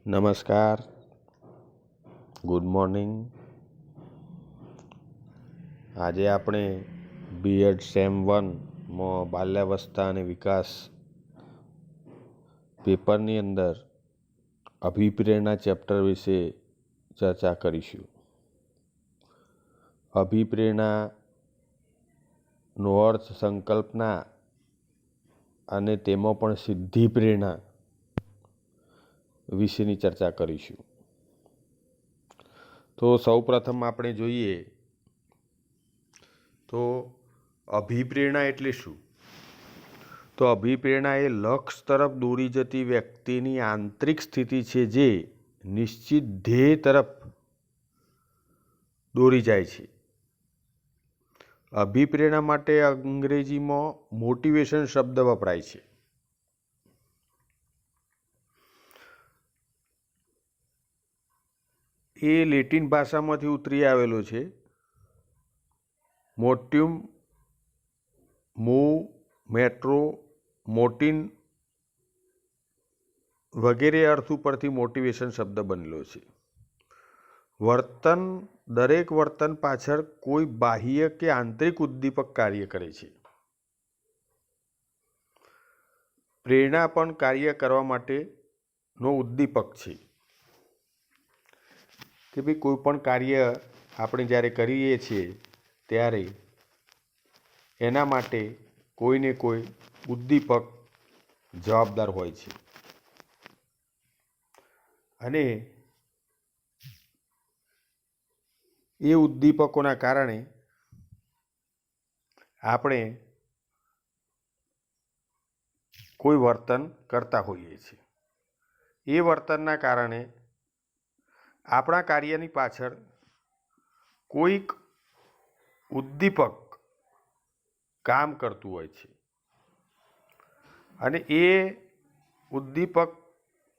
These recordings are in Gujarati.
નમસ્કાર, ગુડ મોર્નિંગ. આજે આપણે બીએડ સેમ 1માં બાલ્યાવસ્થા અને વિકાસ પેપરની અંદર અભિપ્રેરણા ચેપ્ટર વિશે ચર્ચા કરીશું. અભિપ્રેરણાનો અર્થ સંકલ્પના અને તેમાં પણ સિદ્ધિ પ્રેરણા વિશેની ચર્ચા કરીશું. તો સૌપ્રથમ આપણે જોઈએ તો અભિપ્રેરણા એટલે શું? તો અભિપ્રેરણા એ લક્ષ્ય તરફ દોરી જતી વ્યક્તિની આંતરિક સ્થિતિ છે જે નિશ્ચિત ધ્યેય તરફ દોરી જાય છે. અભિપ્રેરણા માટે અંગ્રેજીમાં મોટિવેશન શબ્દ વપરાય છે. એ લેટિન ભાષામાંથી ઉતરી આવેલો છે. મોટ્યુમ, મૂવ, મેટ્રો, મોટિન વગેરે અર્થ ઉપરથી મોટિવેશન શબ્દ બનેલો છે. દરેક વર્તન પાછળ કોઈ બાહ્ય કે આંતરિક ઉદ્દીપક કાર્ય કરે છે. પ્રેરણા પણ કાર્ય કરવા માટેનો ઉદ્દીપક છે કે ભાઈ કોઈ પણ કાર્ય આપણે જ્યારે કરીએ છીએ ત્યારે એના માટે કોઈને કોઈ ઉદ્દીપક જવાબદાર હોય છે અને એ ઉદ્દીપકોના કારણે આપણે કોઈ વર્તન કરતા હોઈએ છીએ. એ વર્તનના કારણે આપણા કાર્યની પાછળ કોઈક ઉદ્દીપક કામ કરતું હોય છે અને એ ઉદ્દીપક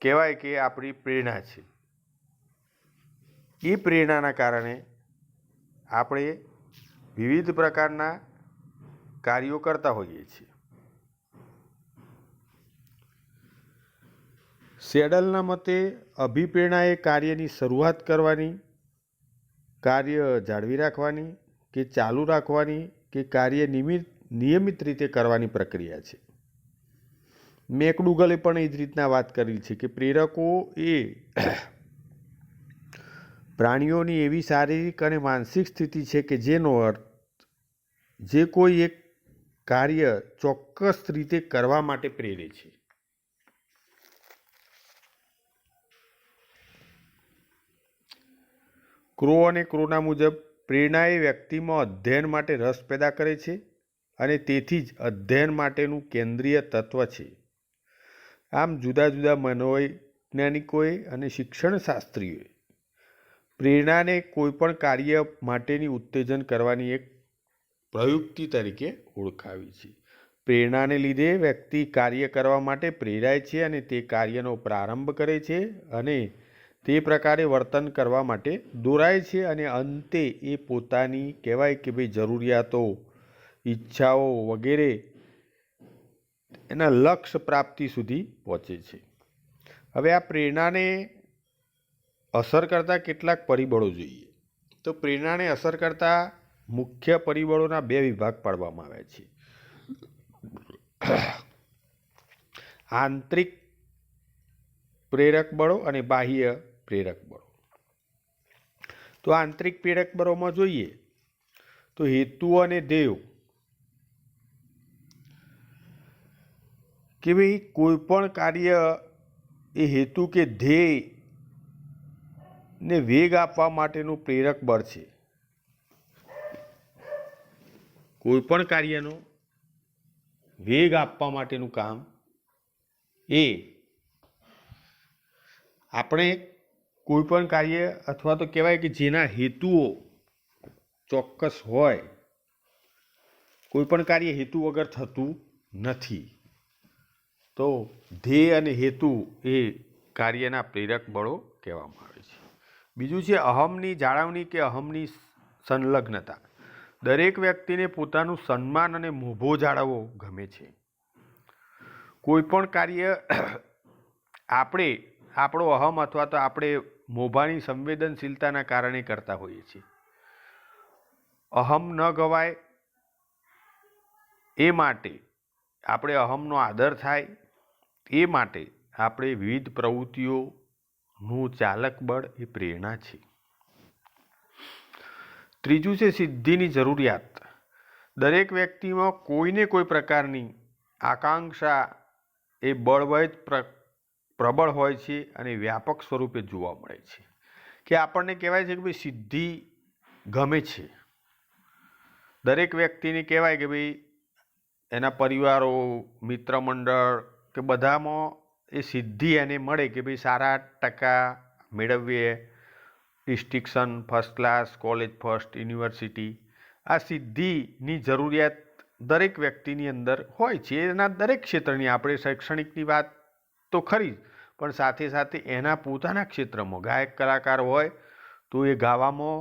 કહેવાય કે આપણી પ્રેરણા છે. એ પ્રેરણાના કારણે આપણે વિવિધ પ્રકારના કાર્યો કરતા હોઈએ છીએ. સેડલના મતે અભિપ્રેરણા એ કાર્યની શરૂઆત કરવાની, કાર્ય જાળવી રાખવાની કે ચાલુ રાખવાની કે કાર્ય નિયમિત રીતે કરવાની પ્રક્રિયા છે. મેકડુગલે પણ એ જ રીતના વાત કરી છે કે પ્રેરકો એ પ્રાણીઓની એવી શારીરિક અને માનસિક સ્થિતિ છે કે જેનો અર્થ જે કોઈ એક કાર્ય ચોક્કસ રીતે કરવા માટે પ્રેરે છે. ક્રો અને ક્રોના મુજબ પ્રેરણા એ વ્યક્તિમાં અધ્યયન માટે રસ પેદા કરે છે અને તેથી જ અધ્યયન માટેનું કેન્દ્રીય તત્વ છે. આમ જુદા જુદા મનોવૈજ્ઞાનિકોએ અને શિક્ષણશાસ્ત્રીઓએ પ્રેરણાને કોઈપણ કાર્ય માટેની ઉત્તેજન કરવાની એક પ્રયુક્તિ તરીકે ઓળખાવી છે. પ્રેરણાને લીધે વ્યક્તિ કાર્ય કરવા માટે પ્રેરાય છે અને તે કાર્યનો પ્રારંભ કરે છે અને તે પ્રકારે વર્તન કરવા માટે દોરાય છે અને અંતે એ પોતાની કહેવાય કે ભાઈ જરૂરિયાતો, ઈચ્છાઓ વગેરે એના લક્ષ્ય પ્રાપ્તિ સુધી પહોંચે છે. હવે આ પ્રેરણાને અસર કરતા કેટલાક પરિબળો જોઈએ. તો પ્રેરણાને અસર કરતા મુખ્ય પરિબળોના બે વિભાગ પાડવામાં આવ્યા છે. આંતરિક પ્રેરક બળો અને બાહ્ય પ્રેરક બળો. તો આંતરિક પ્રેરક બળોમાં જોઈએ તો હેતુ અને ધ્યેય કે ભાઈ કોઈ પણ કાર્ય એ હેતુ કે ધ્યેય ને વેગ આપવા માટેનું પ્રેરક બળ છે. કોઈ પણ કાર્યનો વેગ આપવા માટેનું કામ એ આપણે કોઈ પણ કાર્ય અથવા તો કહેવાય કે જેના હેતુઓ ચોક્કસ હોય, કોઈ પણ કાર્ય હેતુ વગર થતું નથી. તો ધ્યેય અને હેતુ એ કાર્યના પ્રેરક બળો કહેવામાં આવે છે. બીજું છે અહમની જાળવણી કે અહમની સંલગ્નતા. દરેક વ્યક્તિને પોતાનું સન્માન અને મોભો જાળવવો ગમે છે. કોઈ પણ કાર્ય આપણે આપણો અહમ અથવા તો આપણે મોભાની સંવેદનશીલતાના કારણે કરતા હોઈએ છીએ. અહમ ન ગવાય એ માટે આપણે અહમનો આદર થાય એ માટે આપણે વિવિધ પ્રવૃત્તિઓનું ચાલક બળ એ પ્રેરણા છે. ત્રીજું છે સિદ્ધિની જરૂરિયાત. દરેક વ્યક્તિમાં કોઈને કોઈ પ્રકારની આકાંક્ષા એ બળવત પ્રબળ હોય છે અને વ્યાપક સ્વરૂપે જોવા મળે છે. કે આપણને કહેવાય છે કે ભાઈ સિદ્ધિ ગમે છે. દરેક વ્યક્તિને કહેવાય કે ભાઈ એના પરિવારો, મિત્ર મંડળ કે બધામાં એ સિદ્ધિ એને મળે કે ભાઈ સારા ટકા મેળવીએ, distinction, first class, college first, university. આ સિદ્ધિની જરૂરિયાત દરેક વ્યક્તિની અંદર હોય છે. એના દરેક ક્ષેત્રની, આપણે શૈક્ષણિકની વાત તો ખરી જ, પણ સાથે સાથે એના પોતાના ક્ષેત્રમાં ગાયક કલાકાર હોય તો એ ગાવામાં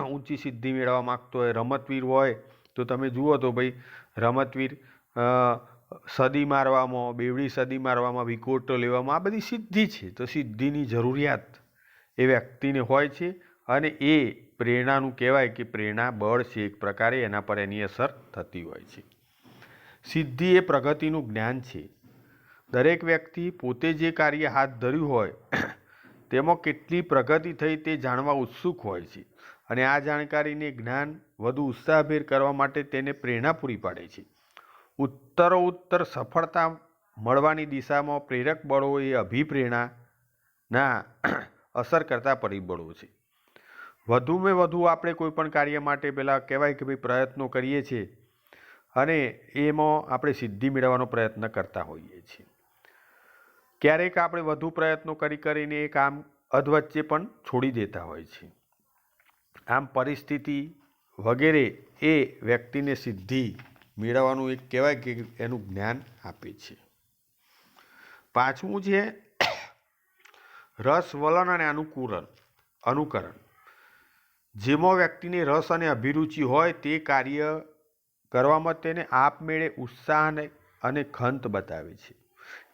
ઊંચી સિદ્ધિ મેળવવા માગતો હોય, રમતવીર હોય તો તમે જુઓ તો ભાઈ રમતવીર સદી મારવામાં, બેવડી સદી મારવામાં, વિકેટો લેવામાં, આ બધી સિદ્ધિ છે. તો સિદ્ધિની જરૂરિયાત એ વ્યક્તિને હોય છે અને એ પ્રેરણાનું કહેવાય કે પ્રેરણા બળ છે એક પ્રકારે, એના પર એની અસર થતી હોય છે. સિદ્ધિ એ પ્રગતિનું જ્ઞાન છે. દરેક વ્યક્તિ પોતે જે કાર્ય હાથ ધર્યું હોય તેમાં કેટલી પ્રગતિ થઈ તે જાણવા ઉત્સુક હોય છે અને આ જાણકારીને જ્ઞાન વધુ ઉત્સાહભેર કરવા માટે તેને પ્રેરણા પૂરી પાડે છે. ઉત્તરોત્તર સફળતા મળવાની દિશામાં પ્રેરક બળો એ અભિપ્રેરણાના અસર કરતા પરિબળો છે. વધુમાં વધુ આપણે કોઈ પણ કાર્ય માટે પહેલાં કહેવાય કે ભાઈ પ્રયત્નો કરીએ છીએ અને એમાં આપણે સિદ્ધિ મેળવવાનો પ્રયત્ન કરતા હોઈએ છીએ. ક્યારેક આપણે વધુ પ્રયત્નો કરીને એ કામ અધવચ્ચે પણ છોડી દેતા હોય છે. આમ પરિસ્થિતિ વગેરે એ વ્યક્તિને સિદ્ધિ મેળવવાનું એક કહેવાય કે એનું જ્ઞાન આપે છે. પાંચમું છે રસ, વલણ અને અનુકરણ. જેમાં વ્યક્તિને રસ અને અભિરુચિ હોય તે કાર્ય કરવામાં તેને આપમેળે ઉત્સાહ અને ખંત બતાવે છે.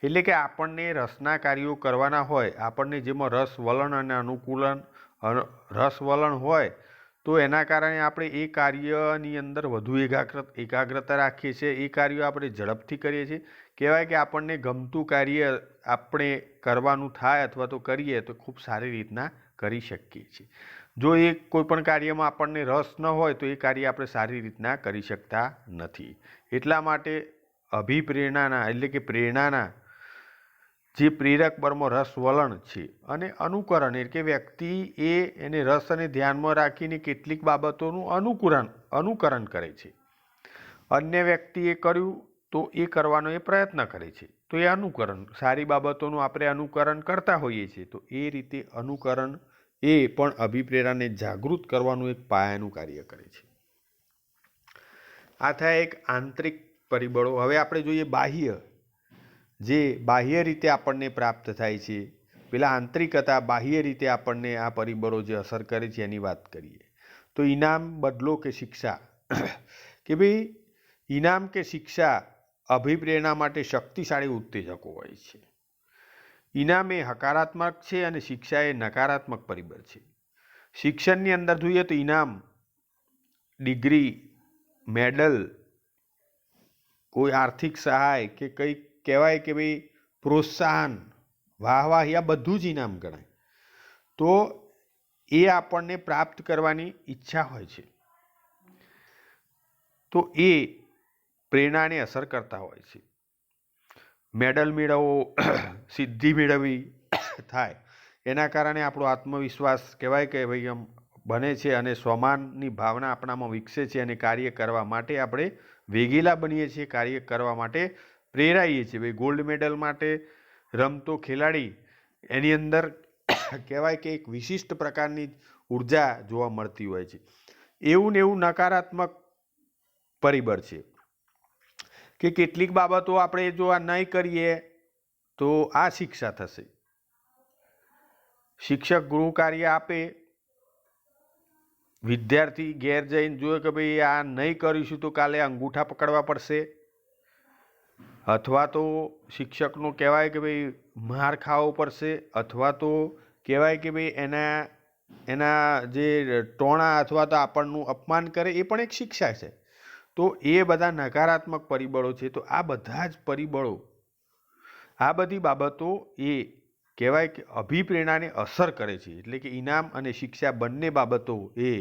એટલે કે આપણને રસના કાર્યો કરવાના હોય, આપણને જેમાં રસ, વલણ અને રસ વલણ હોય તો એના કારણે આપણે એ કાર્યની અંદર વધુ એકાગ્રતા રાખીએ છીએ. એ કાર્યો આપણે ઝડપથી કરીએ છીએ. કહેવાય કે આપણને ગમતું કાર્ય આપણે કરવાનું થાય અથવા તો કરીએ તો ખૂબ સારી રીતના કરી શકીએ છીએ. જો એ કોઈપણ કાર્યમાં આપણને રસ ન હોય તો એ કાર્ય આપણે સારી રીતના કરી શકતા નથી. એટલા માટે અભિપ્રેરણાના એટલે કે પ્રેરણાના જે પ્રેરક બળમાં રસ, વલણ છે અને અનુકરણ એટલે કે વ્યક્તિ એને રસ અને ધ્યાનમાં રાખીને કેટલીક બાબતોનું અનુકરણ કરે છે. અન્ય વ્યક્તિએ કર્યું તો એ કરવાનો એ પ્રયત્ન કરે છે તો એ અનુકરણ. સારી બાબતોનું આપણે અનુકરણ કરતા હોઈએ છીએ તો એ રીતે અનુકરણ એ પણ અભિપ્રેરણાને જાગૃત કરવાનું એક પાયાનું કાર્ય કરે છે. આ થાય એક આંતરિક પરિબળો. હવે આપણે જોઈએ બાહ્ય, જે બાહ્ય રીતે આપણને પ્રાપ્ત થાય છે. પેલા આંતરિક હતા, બાહ્ય રીતે આપણને આ પરિબળો જે અસર કરે છે એની વાત કરીએ તો ઇનામ, બદલો કે શિક્ષા. કે ભાઈ ઇનામ કે શિક્ષા અભિપ્રેરણા માટે શક્તિશાળી ઉત્તેજકો હોય છે. ઇનામ એ હકારાત્મક છે અને શિક્ષા એ નકારાત્મક પરિબળ છે. શિક્ષણની અંદર જોઈએ તો ઇનામ, ડિગ્રી, મેડલ, કોઈ આર્થિક સહાય કે કંઈક કહેવાય કે ભાઈ પ્રોત્સાહન, વાહવાહી, આ બધું જ ઇનામ ગણાય. તો એ આપણને પ્રાપ્ત કરવાની ઈચ્છા હોય છે તો એ પ્રેરણાને અસર કરતા હોય છે. મેડલ મેળવવો, સિદ્ધિ મેળવવી થાય એના કારણે આપણો આત્મવિશ્વાસ કહેવાય કે ભાઈ આમ બને છે અને સ્વમાનની ભાવના આપણામાં વિકસે છે અને કાર્ય કરવા માટે આપણે વેગીલા બનીએ છીએ, કાર્ય કરવા માટે પ્રેરાઈએ છીએ. ભાઈ ગોલ્ડ મેડલ માટે રમતો ખેલાડી એની અંદર કહેવાય કે એક વિશિષ્ટ પ્રકારની ઉર્જા જોવા મળતી હોય છે. એવું ને એવું નકારાત્મક પરિબળ છે કે કેટલીક બાબતો આપણે જો આ નહીં કરીએ તો આ શિક્ષા થશે. શિક્ષક ગૃહ કાર્ય આપે, વિદ્યાર્થી ઘેર જઈને જોયે કે ભાઈ આ નહીં કરીશું તો કાલે અંગૂઠા પકડવા પડશે અથવા તો શિક્ષકનો કહેવાય કે ભાઈ માર ખાવો પડશે, અથવા તો કહેવાય કે ભાઈ એના જે ટોણા અથવા તો આપણનું અપમાન કરે એ પણ એક શિક્ષા છે. તો એ બધા નકારાત્મક પરિબળો છે. તો આ બધા જ પરિબળો, આ બધી બાબતો એ કહેવાય કે અભિપ્રેરણાને અસર કરે છે. એટલે કે ઇનામ અને શિક્ષા બંને બાબતો એ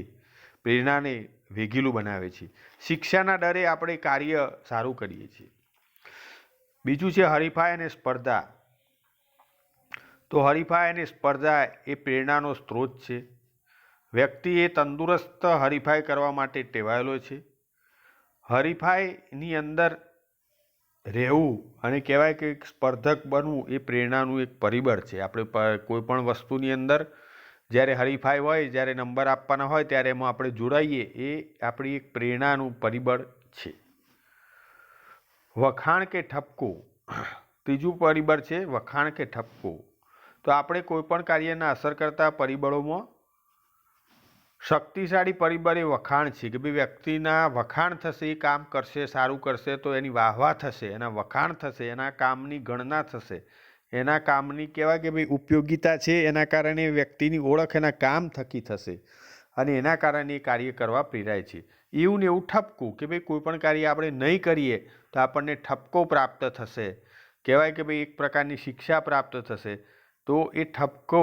પ્રેરણાને વેગીલું બનાવે છે. શિક્ષાના ડરે આપણે કાર્ય સારું કરીએ છીએ. બીજું છે હરીફાઈ અને સ્પર્ધા. તો હરીફાઈ અને સ્પર્ધા એ પ્રેરણાનો સ્ત્રોત છે. વ્યક્તિ એ તંદુરસ્ત હરીફાઈ કરવા માટે ટેવાયેલો છે. હરીફાઈની અંદર રહેવું અને કહેવાય કે સ્પર્ધક બનવું એ પ્રેરણાનું એક પરિબળ છે. આપણે કોઈ પણ વસ્તુની અંદર જ્યારે હરીફાઈ હોય, જ્યારે નંબર આપવાના હોય, ત્યારે એમાં આપણે જોડાઈએ, એ આપણી એક પ્રેરણાનું પરિબળ છે. વખાણ કે ઠપકો, ત્રીજું પરિબળ છે વખાણ કે ઠપકો. તો આપણે કોઈ પણ કાર્યના અસર કરતા પરિબળોમાં શક્તિશાળી પરિબળ એ વખાણ છે કે ભાઈ વ્યક્તિના વખાણ થશે, એ કામ કરશે, સારું કરશે તો એની વાહવા થશે, એના વખાણ થશે, એના કામની ગણના થશે, એના કામની કહેવાય કે ભાઈ ઉપયોગિતા છે, એના કારણે વ્યક્તિની ઓળખ એના કામ થકી થશે અને એના કારણે એ કાર્ય કરવા પ્રેરાય છે. એવું ને એવું ઠપકું કે ભાઈ કોઈ પણ કાર્ય આપણે નહીં કરીએ તો આપણને ઠપકો પ્રાપ્ત થશે, કહેવાય કે ભાઈ એક પ્રકારની શિક્ષા પ્રાપ્ત થશે. તો એ ઠપકો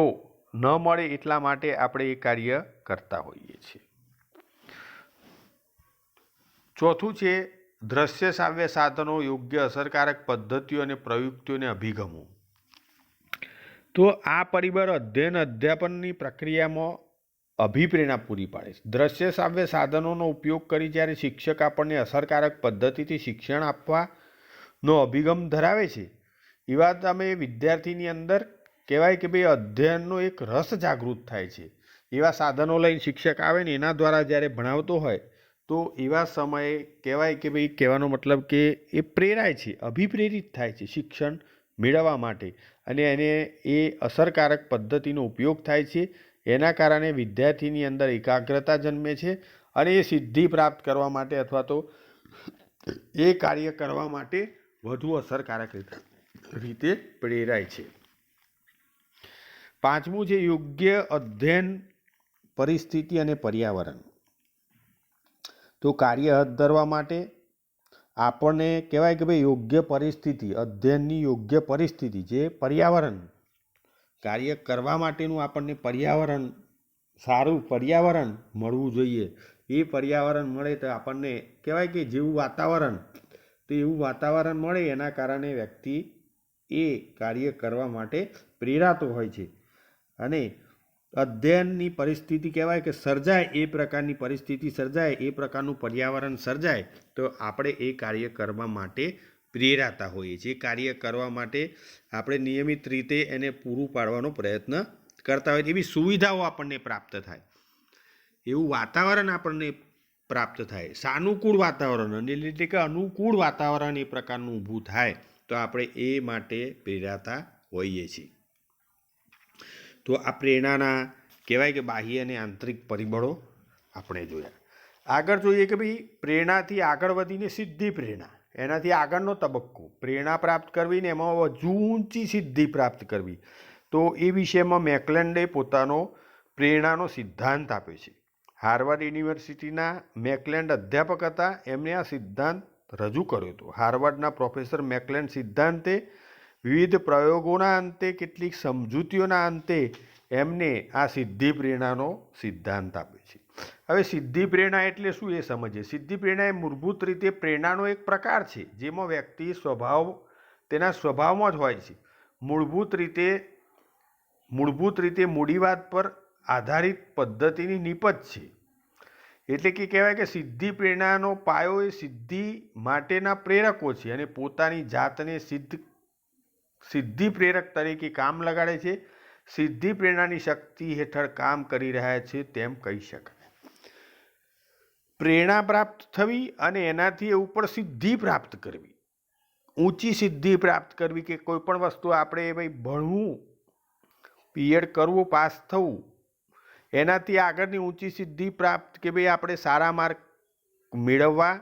ન મળે એટલા માટે આપણે એ કાર્ય કરતા હોઈએ છીએ. ચોથું છે દ્રશ્ય શ્રાવ્ય સાધનો, યોગ્ય અસરકારક પદ્ધતિઓ અને પ્રયુક્તિઓને અભિગમો. તો આ પરિબળ અધ્યયન અધ્યાપનની પ્રક્રિયામાં અભિપ્રેરણા પૂરી પાડે છે. દ્રશ્ય શ્રાવ્ય સાધનોનો ઉપયોગ કરી જ્યારે શિક્ષક આપણને અસરકારક પદ્ધતિથી શિક્ષણ આપવાનો અભિગમ ધરાવે છે, એવા તમે વિદ્યાર્થીની અંદર કહેવાય કે ભાઈ અધ્યયનનો એક રસ જાગૃત થાય છે. એવા સાધનો લઈને શિક્ષક આવે ને એના દ્વારા જ્યારે ભણાવતો હોય તો એવા સમયે કહેવાય કે ભાઈ કહેવાનો મતલબ કે એ પ્રેરાય છે, અભિપ્રેરિત થાય છે શિક્ષણ મેળવવા માટે, અને એને એ અસરકારક પદ્ધતિનો ઉપયોગ થાય છે. એના કારણે વિદ્યાર્થીની અંદર એકાગ્રતા જન્મે છે અને એ સિદ્ધિ પ્રાપ્ત કરવા માટે અથવા તો એ કાર્ય કરવા માટે વધુ અસરકારક રીતે પ્રેરાય છે. પાંચમું છે યોગ્ય અધ્યયન પરિસ્થિતિ અને પર્યાવરણ. તો કાર્ય હાથ ધરવા માટે આપણને કહેવાય કે ભાઈ યોગ્ય પરિસ્થિતિ, અધ્યયનની યોગ્ય પરિસ્થિતિ, જે પર્યાવરણ, કાર્ય કરવા માટેનું આપણને પર્યાવરણ, સારું પર્યાવરણ મળવું જોઈએ. એ પર્યાવરણ મળે તો આપણને કહેવાય કે જેવું વાતાવરણ, તો એવું વાતાવરણ મળે એના કારણે વ્યક્તિ એ કાર્ય કરવા માટે પ્રેરાતો હોય છે. અને અધ્યયનની પરિસ્થિતિ કહેવાય કે સર્જાય, એ પ્રકારની પરિસ્થિતિ સર્જાય, એ પ્રકારનું પર્યાવરણ સર્જાય તો આપણે એ કાર્ય કરવા માટે પ્રેરાતા હોઈએ છીએ. કાર્ય કરવા માટે આપણે નિયમિત રીતે એને પૂરું પાડવાનો પ્રયત્ન કરતા હોય, એવી સુવિધાઓ આપણને પ્રાપ્ત થાય, એવું વાતાવરણ આપણને પ્રાપ્ત થાય, સાનુકૂળ વાતાવરણ એટલે કે અનુકૂળ વાતાવરણ એ પ્રકારનું ઊભું થાય તો આપણે એ માટે પ્રેરાતા હોઈએ છીએ. તો આ પ્રેરણાના કહેવાય કે બાહ્ય અને આંતરિક પરિબળો આપણે જોયા. આગળ જોઈએ કે ભાઈ પ્રેરણાથી આગળ વધીને સિદ્ધિ પ્રેરણા, એનાથી આગળનો તબક્કો પ્રેરણા પ્રાપ્ત કરવી ને એમાં વધુ ઊંચી સિદ્ધિ પ્રાપ્ત કરવી. તો એ વિષયમાં મેકલેન્ડે પોતાનો પ્રેરણાનો સિદ્ધાંત આપ્યો છે. હાર્વર્ડ યુનિવર્સિટીના મેકલેન્ડ અધ્યાપક હતા, એમણે આ સિદ્ધાંત રજૂ કર્યો હતો. હાર્વર્ડના પ્રોફેસર મેકલેન્ડ સિદ્ધાંતે વિવિધ પ્રયોગોના અંતે, કેટલીક સમજૂતીઓના અંતે એમને આ સિદ્ધિ પ્રેરણાનો સિદ્ધાંત આપ્યો છે. હવે સિદ્ધિ પ્રેરણા એટલે શું એ સમજીએ. સિદ્ધિ પ્રેરણા એ મૂળભૂત રીતે પ્રેરણાનો એક પ્રકાર છે જેમાં વ્યક્તિ તેના સ્વભાવમાં જ હોય છે. મૂળભૂત રીતે મૂડીવાદ પર આધારિત પદ્ધતિની નીપજ છે. એટલે કે કહેવાય કે સિદ્ધિ પ્રેરણાનો પાયો એ સિદ્ધિ માટેના પ્રેરકો છે અને પોતાની જાતને સિદ્ધિ પ્રેરક તરીકે કામ લગાડે છે. સિદ્ધિ પ્રેરણાની શક્તિ હેઠળ કામ કરી રહ્યા છે તેમ કહી શકાય. પ્રેરણા પ્રાપ્ત થવી અને એનાથી ઉપર સિદ્ધિ પ્રાપ્ત કરવી, ઊંચી સિદ્ધિ પ્રાપ્ત કરવી, કે કોઈ પણ વસ્તુ આપણે ભાઈ ભણવું, પીએડ કરવું, પાસ થવું, એનાથી આગળની ઊંચી સિદ્ધિ પ્રાપ્ત કે ભાઈ આપણે સારા માર્ક મેળવવા,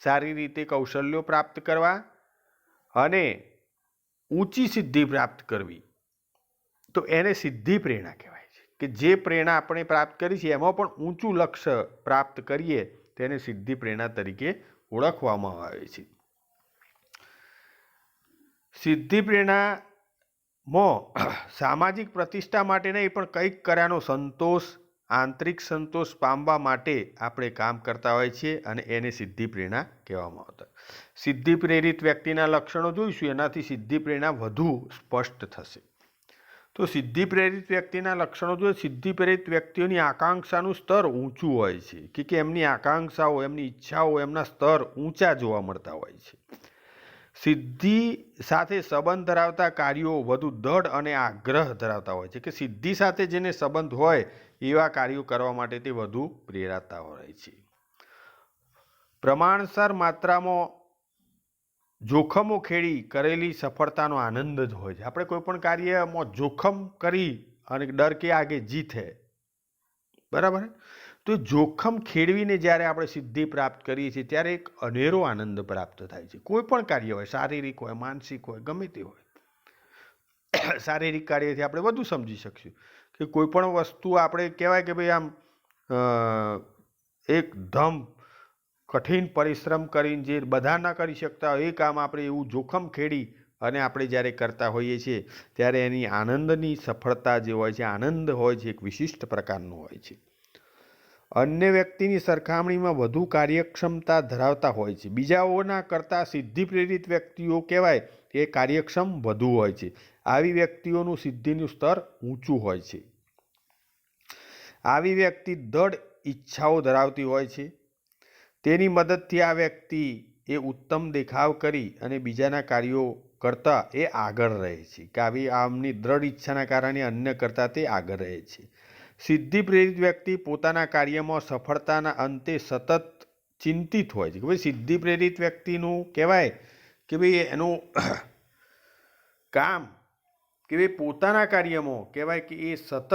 સારી રીતે કૌશલ્યો પ્રાપ્ત કરવા અને ઊંચી સિદ્ધિ પ્રાપ્ત કરવી, તો એને સિદ્ધિ પ્રેરણા કહેવાય છે. કે જે પ્રેરણા આપણે પ્રાપ્ત કરી છે એમાં પણ ઊંચું લક્ષ્ય પ્રાપ્ત કરીએ તેને સિદ્ધિ પ્રેરણા તરીકે ઓળખવામાં આવે છે. સિદ્ધિ પ્રેરણામાં સામાજિક પ્રતિષ્ઠા માટે નહીં પણ કંઈક કર્યાનો સંતોષ, આંતરિક સંતોષ પામવા માટે આપણે કામ કરતા હોય છીએ અને એને સિદ્ધિ પ્રેરણા કહેવામાં આવતા. સિદ્ધિ પ્રેરિત વ્યક્તિના લક્ષણો જોઈશું, એનાથી સિદ્ધિ પ્રેરણા વધુ સ્પષ્ટ થશે. તો સિદ્ધિ પ્રેરિત વ્યક્તિના લક્ષણો જોઈએ. સિદ્ધિ પ્રેરિત વ્યક્તિઓની આકાંક્ષાનું સ્તર ઊંચું હોય છે, કે એમની આકાંક્ષાઓ, એમની ઈચ્છાઓ, એમના સ્તર ઊંચા જોવા મળતા હોય છે. સિદ્ધિ સાથે સંબંધ ધરાવતા કાર્યો વધુ દૃઢ અને આગ્રહ ધરાવતા હોય છે, કે સિદ્ધિ સાથે જેને સંબંધ હોય એવા કાર્યો કરવા માટે તે વધુ પ્રેરાતા હોય છે. પ્રમાણસર માત્રામાં જોખમો ખેડી કરેલી સફળતાનો આનંદ જ હોય છે. આપણે કોઈ પણ કાર્યમાં જોખમ કરી અને ડર કે આગે જીત હે, બરાબર. તો જોખમ ખેડવીને જ્યારે આપણે સિદ્ધિ પ્રાપ્ત કરીએ છીએ ત્યારે એક અનેરો આનંદ પ્રાપ્ત થાય છે. કોઈ પણ કાર્ય હોય, શારીરિક હોય, માનસિક હોય, ગમે તે હોય. શારીરિક કાર્યથી આપણે વધુ સમજી શકીશું કે કોઈ પણ વસ્તુ આપણે કહેવાય કે ભાઈ આમ એકદમ કઠિન પરિશ્રમ કરીને જે બધા ના કરી શકતા હોય એ કામ આપણે એવું જોખમ ખેડી અને આપણે જ્યારે કરતા હોઈએ છીએ ત્યારે એની આનંદની સફળતા જે હોય છે, આનંદ હોય છે, એક વિશિષ્ટ પ્રકારનો હોય છે. અન્ય વ્યક્તિની સરખામણીમાં વધુ કાર્યક્ષમતા ધરાવતા હોય છે. બીજાઓના કરતાં સિદ્ધિ પ્રેરિત વ્યક્તિઓ કહેવાય એ કાર્યક્ષમ વધુ હોય છે. આવી વ્યક્તિઓનું સિદ્ધિનું સ્તર ઊંચું હોય છે. આવી વ્યક્તિ દૃઢ ઈચ્છાઓ ધરાવતી હોય છે. તેની મદદથી આ વ્યક્તિ એ ઉત્તમ દેખાવ કરી અને બીજાના કાર્યો કરતાં એ આગળ રહે છે, કે આવી આમની દ્રઢ ઈચ્છાના કારણે અન્ય કરતાં તે આગળ રહે છે. સિદ્ધિ પ્રેરિત વ્યક્તિ પોતાના કાર્યમાં સફળતાના અંતે સતત ચિંતિત હોય છે. કે ભાઈ સિદ્ધિ પ્રેરિત વ્યક્તિનું કહેવાય કે ભાઈ એનું કામ કે ભાઈ પોતાના કાર્યમાં કહેવાય કે એ સતત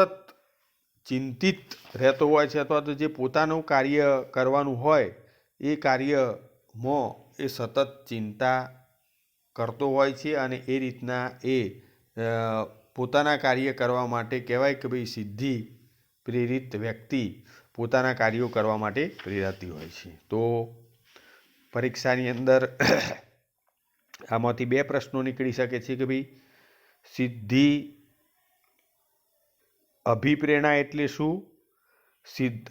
ચિંતિત રહેતો હોય છે, અથવા તો જે પોતાનું કાર્ય કરવાનું હોય એ કાર્યમાં એ સતત ચિંતા કરતો હોય છે અને એ રીતના એ પોતાના કાર્ય કરવા માટે કહેવાય કે ભાઈ સિદ્ધિ પ્રેરિત વ્યક્તિ પોતાના કાર્યો કરવા માટે પ્રેરાતી હોય છે. તો પરીક્ષાની અંદર આમાંથી 2 પ્રશ્નો નીકળી શકે છે કે ભાઈ સિદ્ધિ અભિપ્રેરણા એટલે શું,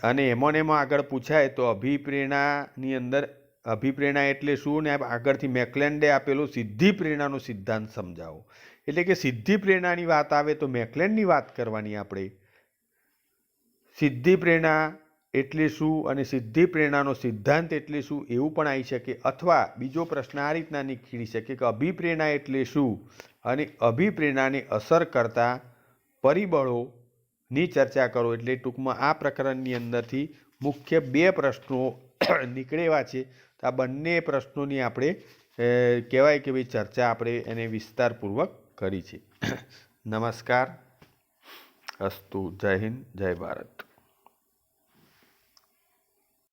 અને એમાં આગળ પૂછાય તો અભિપ્રેરણાની અંદર અભિપ્રેરણા એટલે શું, ને આગળથી મેકલેન્ડે આપેલો સિદ્ધિ પ્રેરણાનો સિદ્ધાંત સમજાવો. એટલે કે સિદ્ધિ પ્રેરણાની વાત આવે તો મેકલેન્ડની વાત કરવાની આપણે. સિદ્ધિ પ્રેરણા એટલે શું અને સિદ્ધિ પ્રેરણાનો સિદ્ધાંત એટલે શું એવું પણ આવી શકે. અથવા બીજો પ્રશ્ન આ રીતના નીકળી શકે કે અભિપ્રેરણા એટલે શું અને અભિપ્રેરણાને અસર કરતા પરિબળોની ચર્ચા કરો. એટલે ટૂંકમાં આ પ્રકરણની અંદરથી મુખ્ય 2 પ્રશ્નો નીકળેવા છે. તો આ બંને પ્રશ્નોની આપણે કહેવાય કે ભાઈ ચર્ચા આપણે એને વિસ્તારપૂર્વક કરી છે. નમસ્કાર, અસ્તુ, જય હિન્દ, જય ભારત.